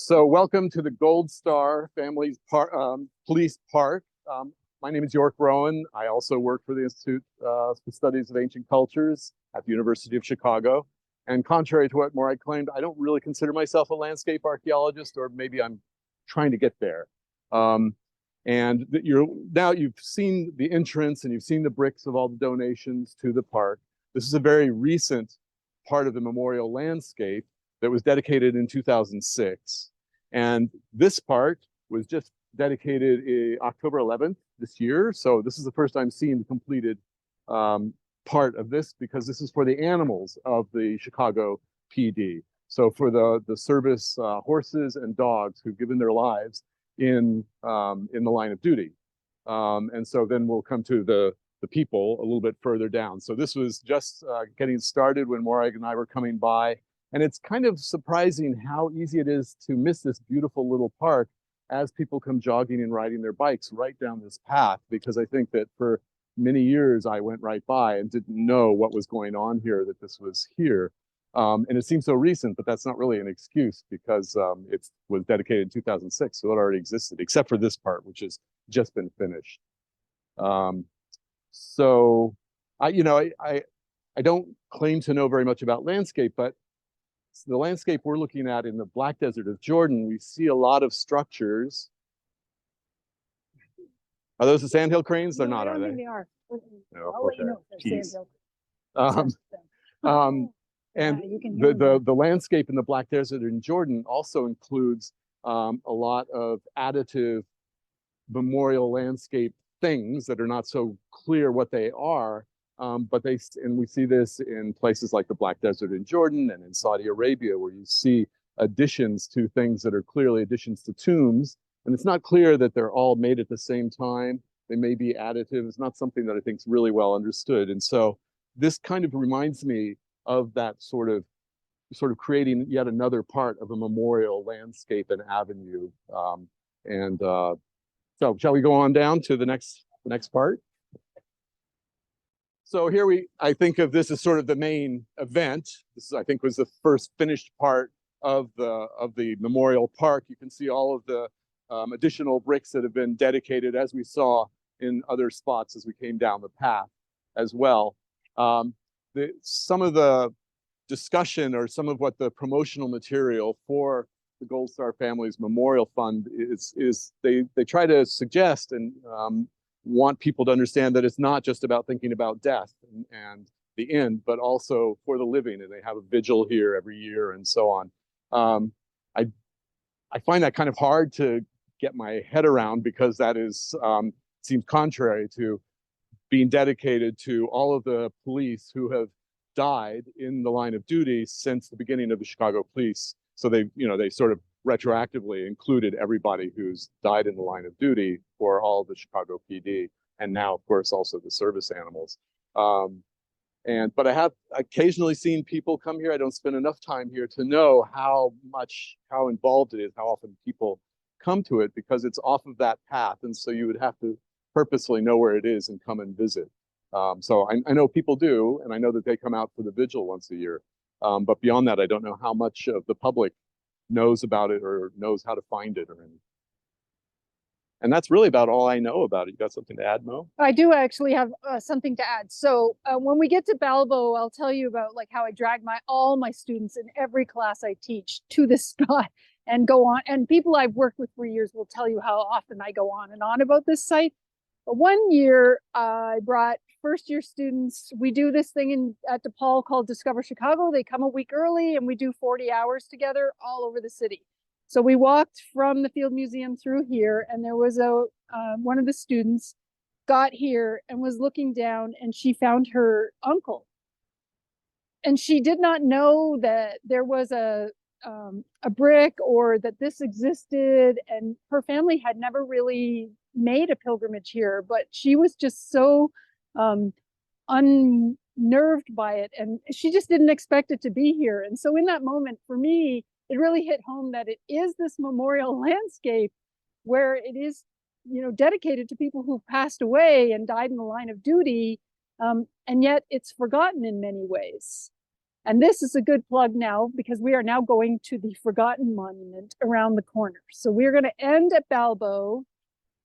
So welcome to the Gold Star Police Park. My name is Yorke Rowan. I also work for the Institute for Studies of Ancient Cultures at the University of Chicago. And contrary to what Morag claimed, I don't really consider myself a landscape archaeologist, or maybe I'm trying to get there. Now you've seen the entrance and you've seen the bricks of all the donations to the park. This is a very recent part of the memorial landscape that was dedicated in 2006. And this part was just dedicated October 11th this year. So this is the first I'm seeing the completed part of this, because this is for the animals of the Chicago PD. So for the service horses and dogs who've given their lives in the line of duty. And so then we'll come to the people a little bit further down. So this was just getting started when Morag and I were coming by. And it's kind of surprising how easy it is to miss this beautiful little park as people come jogging and riding their bikes right down this path, because I think that for many years I went right by and didn't know what was going on here, that this was here. And it seems so recent, but that's not really an excuse, because it was dedicated in 2006, so it already existed, except for this part, which has just been finished. So I don't claim to know very much about landscape, but the landscape we're looking at in the Black Desert of Jordan, we see a lot of structures. Are those the sandhill cranes? They're not, are they? They are. No, I'll let you know if they're sandhill. And the landscape in the Black Desert in Jordan also includes a lot of additive memorial landscape things that are not so clear what they are. But we see this in places like the Black Desert in Jordan and in Saudi Arabia, where you see additions to things that are clearly additions to tombs. And it's not clear that they're all made at the same time. They may be additive. It's not something that I think is really well understood. And so this kind of reminds me of that sort of creating yet another part of a memorial landscape and avenue. So shall we go on down to the next part? So here I think of this as sort of the main event. This, I think, was the first finished part of the memorial park. You can see all of the additional bricks that have been dedicated, as we saw in other spots as we came down the path as well. Some of the discussion, or some of what the promotional material for the Gold Star Family's Memorial Fund is they try to suggest and want people to understand that it's not just about thinking about death and the end, but also for the living. And they have a vigil here every year and so on. I find that kind of hard to get my head around, because that seems contrary to being dedicated to all of the police who have died in the line of duty since the beginning of the Chicago police. So they sort of retroactively included everybody who's died in the line of duty for all of the Chicago PD, and now, of course, also the service animals. But I have occasionally seen people come here. I don't spend enough time here to know how involved it is, how often people come to it, because it's off of that path, and so you would have to purposely know where it is and come and visit. So I know people do, and I know that they come out for the vigil once a year. But beyond that, I don't know how much of the public knows about it or knows how to find it or anything. And that's really about all I know about it. You got something to add, Mo? I do actually have something to add. So when we get to Balbo, I'll tell you about how I drag all my students in every class I teach to this spot and go on. And people I've worked with for years will tell you how often I go on and on about this site. But one year I brought first-year students. We do this thing at DePaul called Discover Chicago. They come a week early and we do 40 hours together all over the city. So we walked from the Field Museum through here, and there was one of the students got here and was looking down, and she found her uncle. And she did not know that there was a brick or that this existed, and her family had never really made a pilgrimage here, but she was just so unnerved by it, and she just didn't expect it to be here. And so in that moment, for me, it really hit home that it is this memorial landscape where it is, dedicated to people who passed away and died in the line of duty, and yet it's forgotten in many ways. And this is a good plug now because we are now going to the Forgotten Monument around the corner. So we're going to end at Balbo,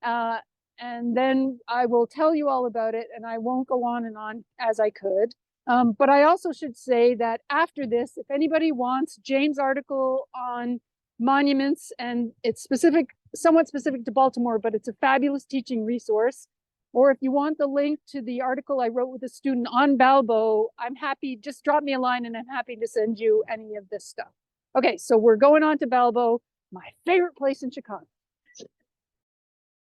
and then I will tell you all about it, and I won't go on and on as I could. But I also should say that after this, if anybody wants Jane's article on monuments, and it's somewhat specific to Baltimore, but it's a fabulous teaching resource. Or if you want the link to the article I wrote with a student on Balbo, I'm happy, just drop me a line and I'm happy to send you any of this stuff. Okay, so we're going on to Balbo, my favorite place in Chicago.